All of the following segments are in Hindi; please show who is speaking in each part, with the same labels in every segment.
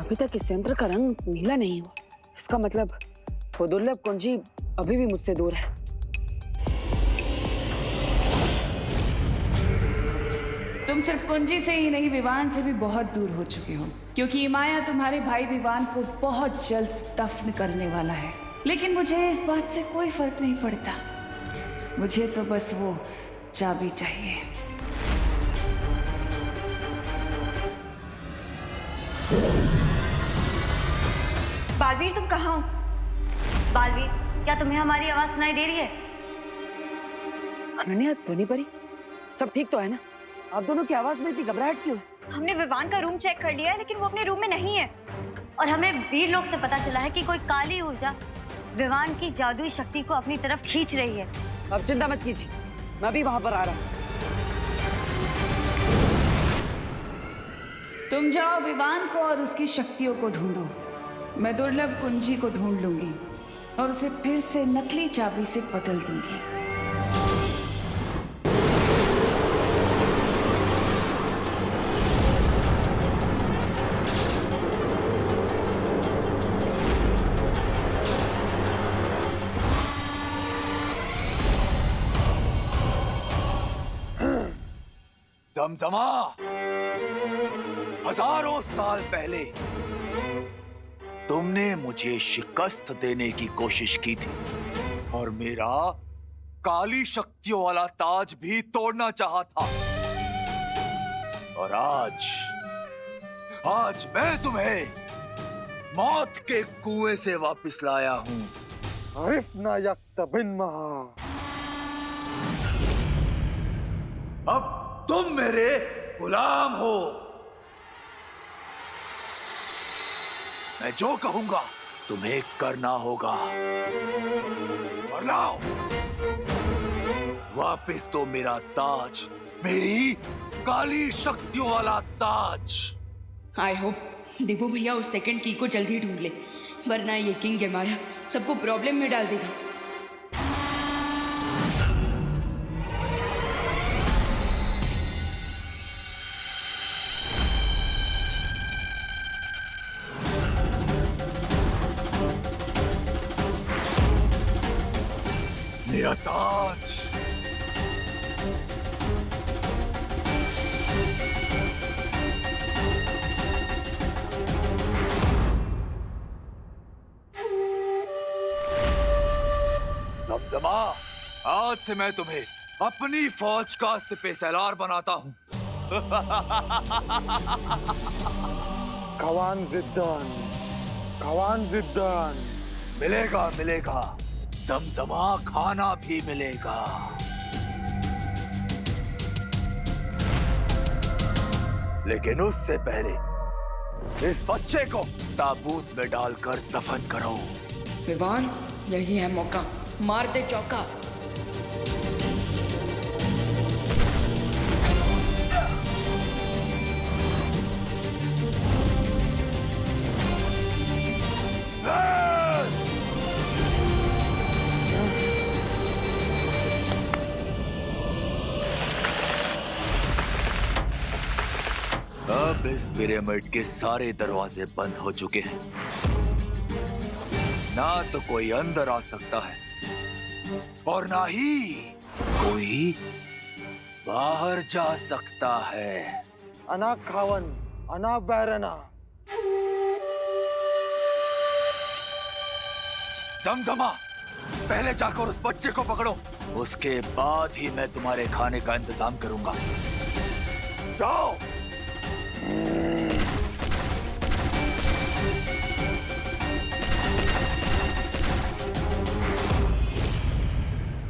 Speaker 1: अभी तक इस यंत्र का रंग नीला नहीं हुआ। इसका मतलब वो दुर्लभ कुंजी अभी भी मुझसे दूर है।
Speaker 2: तुम सिर्फ कुंजी से ही नहीं, विवान से भी बहुत दूर हो चुके हो, क्योंकि ये माया तुम्हारे भाई विवान को बहुत जल्द दफन करने वाला है। लेकिन मुझे इस बात से कोई फर्क नहीं पड़ता। मुझे तो बस वो चाबी चाहिए।
Speaker 3: बालवीर, तुम कहाँ हो? बालवीर, क्या तुम्हें हमारी आवाज सुनाई दे रही है?
Speaker 1: अनन्या, ध्वनि परी, सब ठीक तो है ना? आप दोनों की आवाज में इतनी घबराहट क्यों?
Speaker 3: हमने विवान का रूम चेक कर लिया है, लेकिन वो अपने रूम में नहीं है। और हमें वीर लोग से पता चला है कि कोई काली ऊर्जा विवान की जादुई शक्ति को अपनी तरफ खींच रही है।
Speaker 1: अब चिंता मत कीजिए, मैं भी वहां पर आ रहा हूँ।
Speaker 2: तुम जाओ विवान को और उसकी शक्तियों को ढूंढो। मैं दुर्लभ कुंजी को ढूंढ लूंगी और उसे फिर से नकली चाबी से बदल दूंगी।
Speaker 4: जमजमा, हजारों साल पहले तुमने मुझे शिकस्त देने की कोशिश की थी और मेरा काली शक्तियों वाला ताज भी तोड़ना चाहा था। और आज मैं तुम्हें मौत के कुएं से वापस लाया हूं। अब तुम मेरे गुलाम हो। मैं जो कहूंगा तुम्हें करना होगा। और लाओ वापस तो मेरा ताज, मेरी काली शक्तियों वाला ताज।
Speaker 5: आई होप देवो भैया उस सेकंड की को जल्दी ढूंढ ले, वरना ये किंग है माया सबको प्रॉब्लम में डाल देगा।
Speaker 4: मेरा ताज, जमजमा, आज से मैं तुम्हें अपनी फौज का सिपहसालार बनाता हूं।
Speaker 6: कवान जिद्दान
Speaker 4: मिलेगा मिलेगा, जमजमा खाना भी मिलेगा। लेकिन उससे पहले इस बच्चे को ताबूत में डालकर दफन करो।
Speaker 5: विवान, यही है मौका, मार दे चौका।
Speaker 4: अब इस पिरामिड के सारे दरवाजे बंद हो चुके हैं। ना तो कोई अंदर आ सकता है और ना ही कोई बाहर जा सकता है।
Speaker 6: अना खावन, अना बैरना।
Speaker 4: जमजमा, पहले जाकर उस बच्चे को पकड़ो, उसके बाद ही मैं तुम्हारे खाने का इंतजाम करूंगा। जाओ।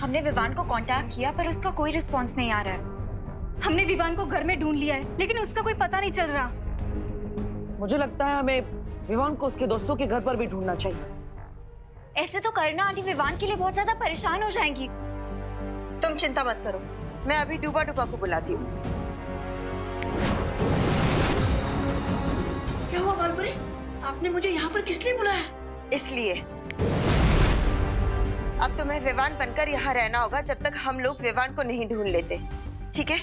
Speaker 3: हमने विवान को कांटेक्ट किया पर उसका कोई रिस्पांस नहीं आ रहा है। हमने विवान को घर में ढूंढ लिया है, लेकिन उसका कोई पता नहीं चल रहा।
Speaker 1: मुझे लगता है हमें विवान को उसके दोस्तों के घर पर भी ढूंढना चाहिए।
Speaker 3: ऐसे तो करना आंटी विवान के लिए बहुत ज्यादा परेशान हो जाएंगी।
Speaker 7: तुम चिंता मत करो, मैं अभी डूबा डूबा को बुलाती हूँ।
Speaker 5: क्या हुआ बालपुरी? आपने मुझे यहाँ पर किस लिए बुलाया?
Speaker 7: इसलिए अब तुम्हें विवान बनकर यहाँ रहना होगा जब तक हम लोग विवान को नहीं ढूंढ लेते, ठीक है?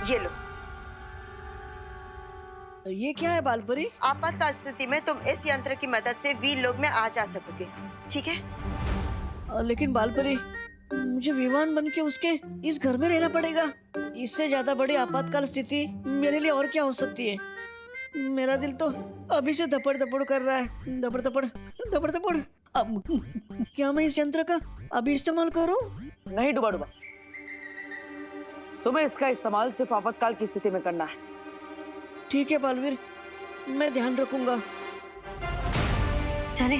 Speaker 7: ये लो,
Speaker 8: ये क्या है बालपरी?
Speaker 7: आपातकाल स्थिति में तुम इस यंत्र की मदद से वीर लोग में आ जा सकोगे, ठीक है?
Speaker 8: लेकिन बालपरी, मुझे विवान बन के उसके इस घर में रहना पड़ेगा। इससे ज्यादा बड़ी आपातकाल स्थिति मेरे लिए और क्या हो सकती है? मेरा दिल तो अभी से धपड़ धपड़ कर रहा है, धपड़ धपड़ धपड़ धपड़। अब क्या मैं इस यंत्र का अभी इस्तेमाल करूं?
Speaker 1: नहीं डुबा डुबा, तुम्हें इसका इस्तेमाल सिर्फ आपातकाल की स्थिति में करना है।
Speaker 8: ठीक है बालवीर, मैं ध्यान रखूंगा।
Speaker 3: चले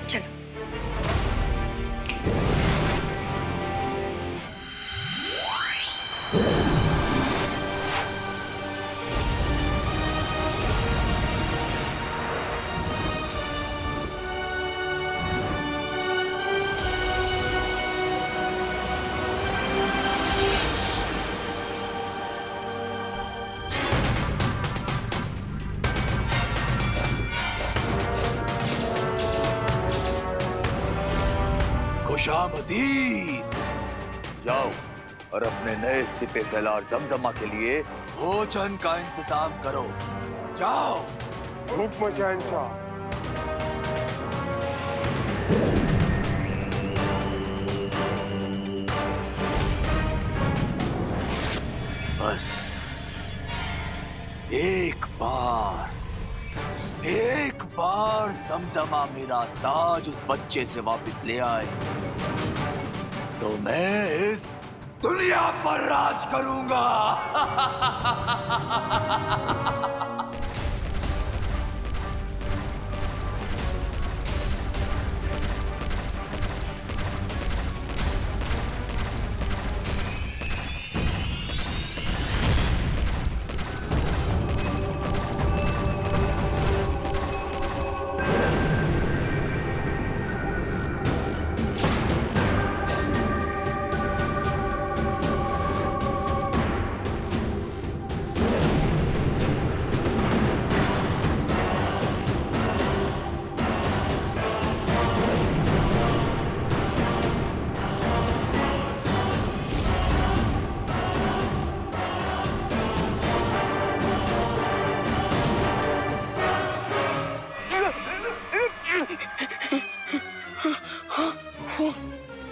Speaker 3: चलो।
Speaker 4: खुशामदीद। जाओ और अपने नए सिपे सलार जमजमा के लिए भोजन का इंतजाम करो। जाओ।
Speaker 6: हुक्म शहंशाह।
Speaker 4: बस एक बार जमजमा मेरा ताज उस बच्चे से वापस ले आए तो मैं इस दुनिया पर राज करूंगा।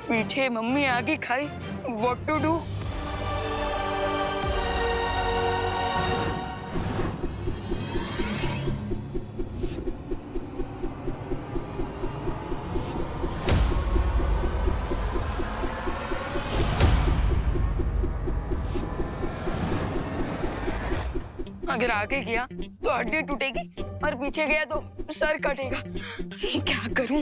Speaker 5: पीछे मम्मी आगे खाई, व्हाट टू डू? अगर आगे गया तो हड्डी टूटेगी और पीछे गया तो सर कटेगा। क्या करूं?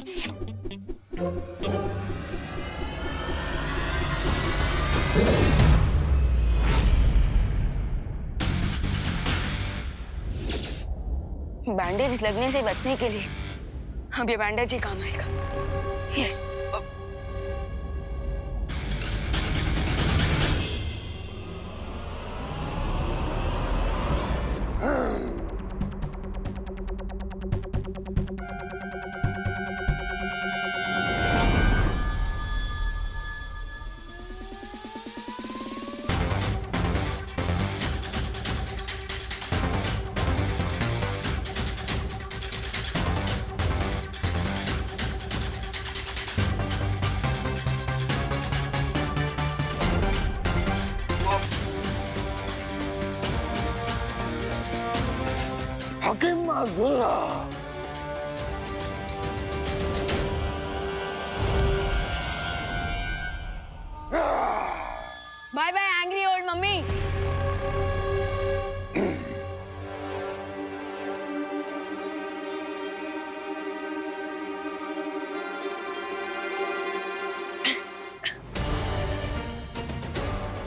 Speaker 5: बैंडेज लगने से बचने के लिए अब ये बैंडेज ही काम आएगा। Yes.
Speaker 6: Hakeem Abdullah.
Speaker 5: Bye bye angry old mummy.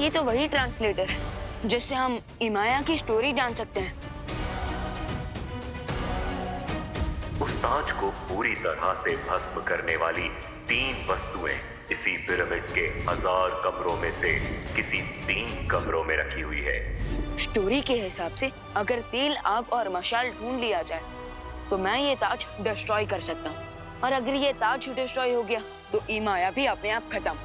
Speaker 5: ये तो वही ट्रांसलेटर है जिससे हम इमाया की स्टोरी जान सकते हैं।
Speaker 9: उस ताज को पूरी तरह से भस्म करने वाली 3 वस्तुएं इसी पिरामिड के 1000 कमरों में से किसी 3 कमरों में रखी हुई है।
Speaker 5: स्टोरी के हिसाब से अगर तेल, आग और मशाल ढूंढ लिया जाए तो मैं ये ताज डिस्ट्रॉय कर सकता हूँ, और अगर ये ताज डिस्ट्रॉय हो गया तो इमाया भी अपने आप खत्म।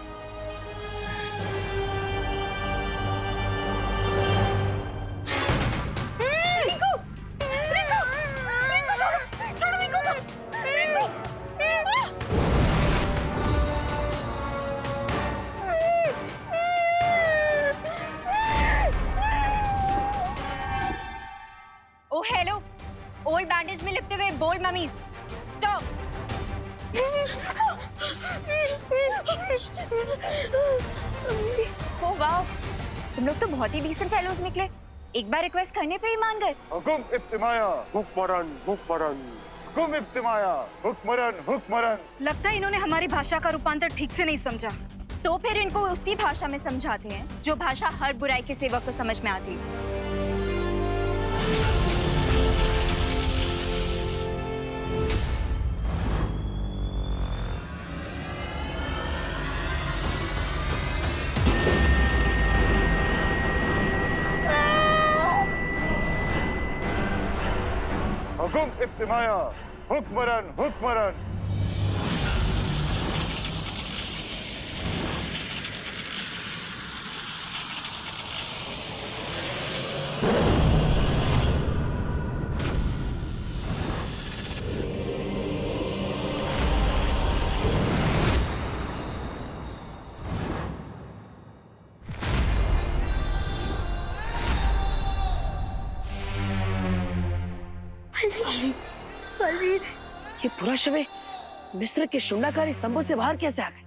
Speaker 3: Mummies, stop. ओ वाह, तुम लोग तो बहुत ही डिसेंट फेलोज निकले। एक बार रिक्वेस्ट करने पे ही मान गए।
Speaker 6: हुकुम इब्तिमाया हुक्मरन हुक्मरन, हुकुम इब्तिमाया हुक्मरन हुक्मरन।
Speaker 3: लगता है इन्होंने हमारी भाषा का रूपांतर ठीक से नहीं समझा। तो फिर इनको उसी भाषा में समझाते हैं जो भाषा हर बुराई के सेवक को समझ में आती है।
Speaker 6: हुकुम इब्तिमाया हुक्मरन हुक्मरन।
Speaker 1: ये पूरा शवे मिस्र के शुंडाकारी स्तंभों से बाहर कैसे आ गए?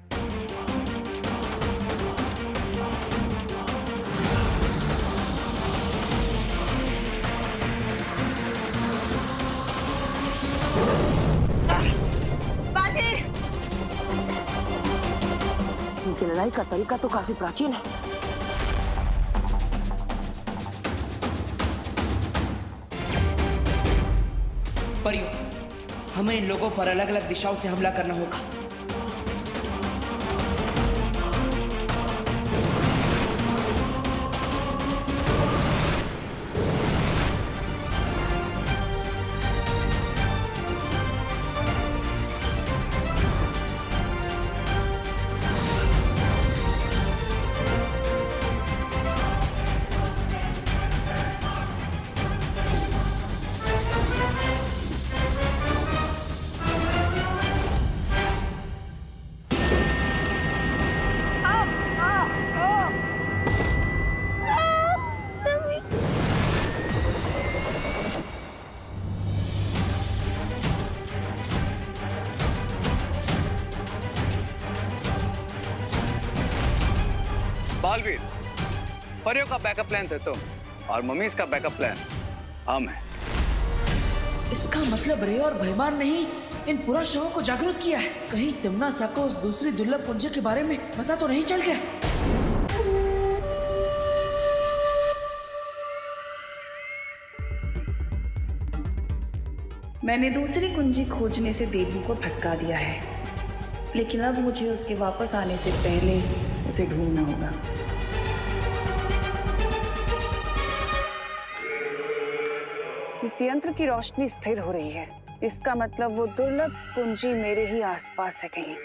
Speaker 1: इनकी लड़ाई का तरीका तो काफी प्राचीन है।
Speaker 10: परियों, हमें इन लोगों पर अलग अलग दिशाओं से हमला करना होगा।
Speaker 11: बालवीर, परियों का बैकअप प्लान थे तुम और मम्मीज का बैकअप प्लान हम है।
Speaker 10: इसका मतलब रे और भयमान ने ही इन पूरा शवों को जागरूक किया है। कहीं तिमना सा को उस दूसरी दुर्लभ कुंजी के बारे में पता तो नहीं चल गया?
Speaker 2: मैंने दूसरी कुंजी खोजने से देवी को भटका दिया है, लेकिन अब मुझे उसके वापस आने से पहले उसे ढूंढना होगा। इस यंत्र की रोशनी स्थिर हो रही है। इसका मतलब वो दुर्लभ कुंजी मेरे ही आसपास है कहीं।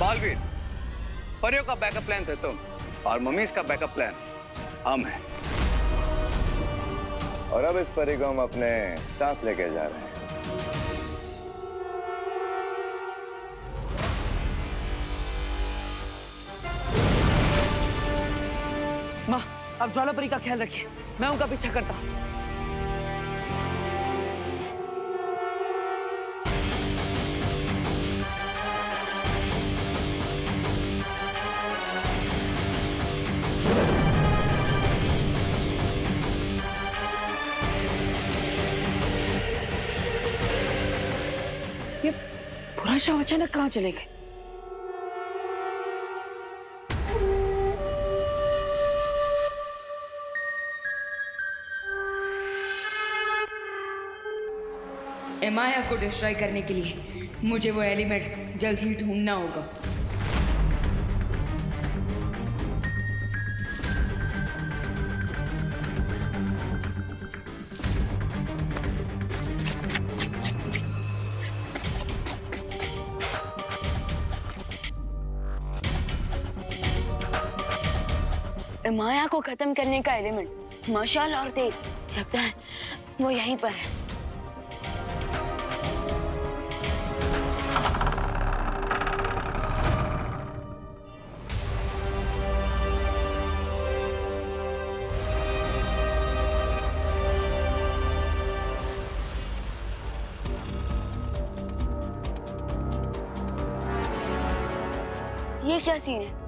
Speaker 11: बालवीर, परियों का बैकअप प्लान थे तुम और मम्मीज का बैकअप प्लान हम है।
Speaker 12: और अब इस परी को हम अपने साथ लेके जा रहे हैं।
Speaker 1: माँ, आप ज्वालापरी का ख्याल रखिए, मैं उनका पीछा करता हूँ। ये पूरा शव अचानक कहाँ चले गए?
Speaker 10: एमाया को डिस्ट्रॉय करने के लिए
Speaker 2: मुझे वो एलिमेंट जल्द ही ढूंढना होगा।
Speaker 5: माया को खत्म करने का एलिमेंट मशाल और तेज, लगता है वो यहीं पर है। ये क्या सीन है?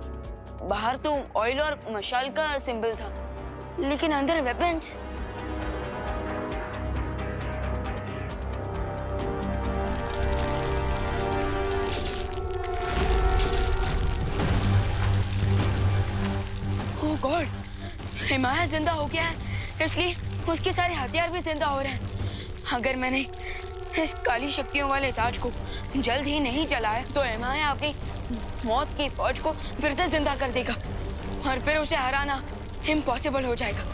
Speaker 5: बाहर तो ऑयल और मशाल का सिंबल था, लेकिन अंदर वेपन्स। ओह गॉड, हिमाया जिंदा हो गया है, इसलिए उसके सारे हथियार भी जिंदा हो रहे हैं। अगर मैंने इस काली शक्तियों वाले ताज को जल्द ही नहीं जलाया तो हिमाया अपनी मौत की फौज को फिर से जिंदा कर देगा और फिर उसे हराना इम्पॉसिबल हो जाएगा।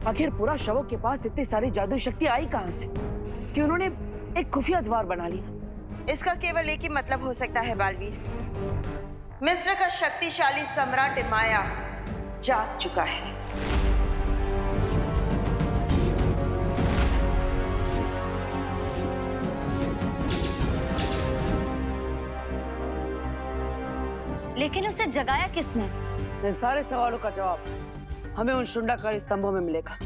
Speaker 1: आखिर पूरा शवों के पास इतनी सारी जादुई शक्ति आई कहां से कि उन्होंने एक खुफिया द्वार बना लिया?
Speaker 7: इसका केवल एक ही मतलब हो सकता है बालवीर, मिस्र का शक्तिशाली सम्राट माया जाग चुका है।
Speaker 3: लेकिन उसे जगाया किसने?
Speaker 1: इन सारे सवालों का जवाब हमें उन शुंडाकारी स्तंभों में मिलेगा।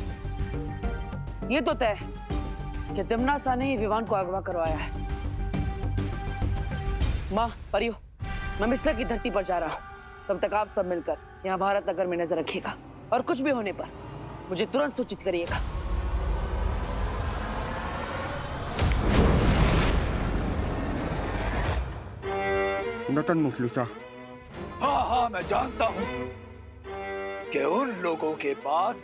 Speaker 1: ये तो तय है कि तिम्नासा ने ही विवान को अगवा करवाया है। माँ, परियो, मैं मिस्र की धरती पर जा रहा हूँ। तब तक आप सब मिलकर यहाँ भारत नगर में नजर रखिएगा और कुछ भी होने पर मुझे तुरंत सूचित करिएगा।
Speaker 6: नतन मुफलिसा।
Speaker 4: हाँ, मैं जानता हूँ कि उन लोगों के पास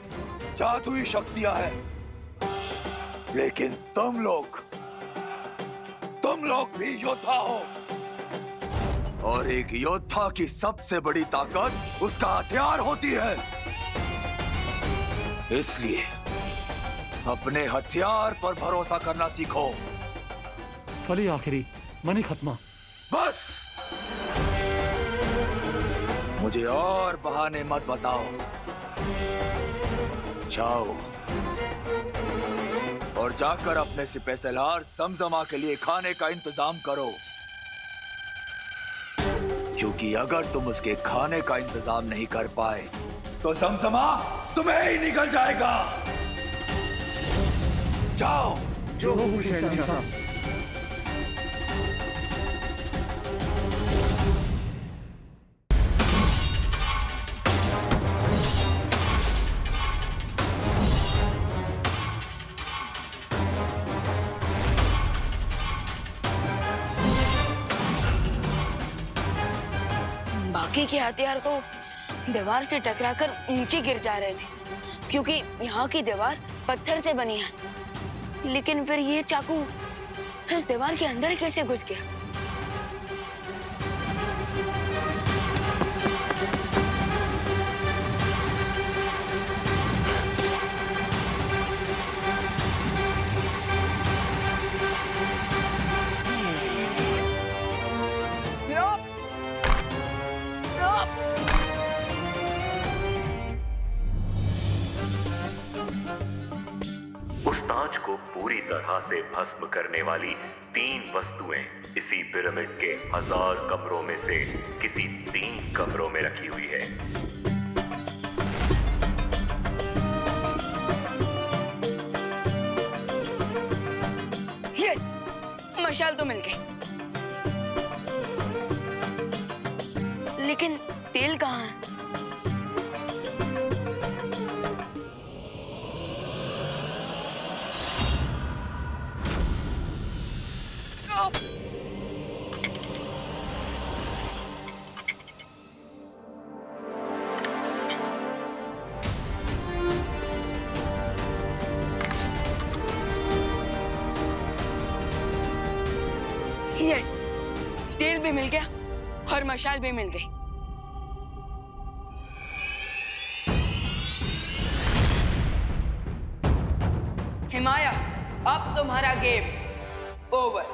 Speaker 4: जादुई शक्तियां हैं, लेकिन तुम लोग भी योद्धा हो, और एक योद्धा की सबसे बड़ी ताकत उसका हथियार होती है। इसलिए अपने हथियार पर भरोसा करना सीखो।
Speaker 6: फली आखिरी मनी खत्मा।
Speaker 4: बस मुझे और बहाने मत बताओ। जाओ और जाकर अपने सिपहसालार समजमा के लिए खाने का इंतजाम करो, क्योंकि अगर तुम उसके खाने का इंतजाम नहीं कर पाए तो समजमा तुम्हें ही निकल जाएगा। जाओ।
Speaker 6: जो हुआ
Speaker 5: बाकी के हथियार तो दीवार से टकराकर नीचे गिर जा रहे थे, क्योंकि यहाँ की दीवार पत्थर से बनी है। लेकिन फिर ये चाकू इस दीवार के अंदर कैसे घुस गया?
Speaker 9: ताज को पूरी तरह से भस्म करने वाली 3 वस्तुएं इसी पिरामिड के 1000 कमरों में से किसी 3 कमरों में रखी हुई है।
Speaker 5: मशाल तो मिल गई, लेकिन तेल कहाँ है? यस, तेल भी मिल गया और मशाल भी मिल गई। हिमाया, अब तुम्हारा गेम ओवर।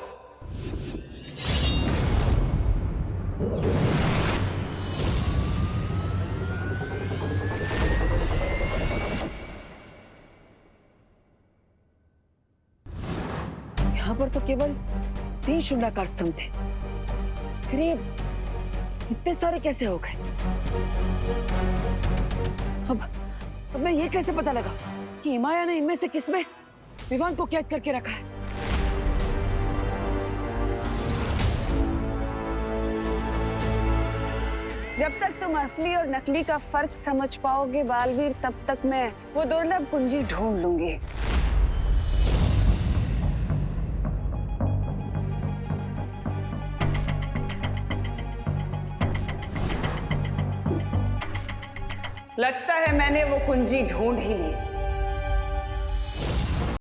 Speaker 1: यहाँ पर तो केवल 3 शुंडाकार स्तंभ थे, फिर ये इतने सारे कैसे हो गए? अब मैं ये कैसे पता लगा कि हिमाया ने इनमें से किसमें विवान को कैद करके रखा है? जब तक तुम असली और नकली का फर्क समझ पाओगे बालवीर, तब तक मैं वो दुर्लभ कुंजी ढूंढ लूंगी। लगता है मैंने वो कुंजी ढूंढ ही ली।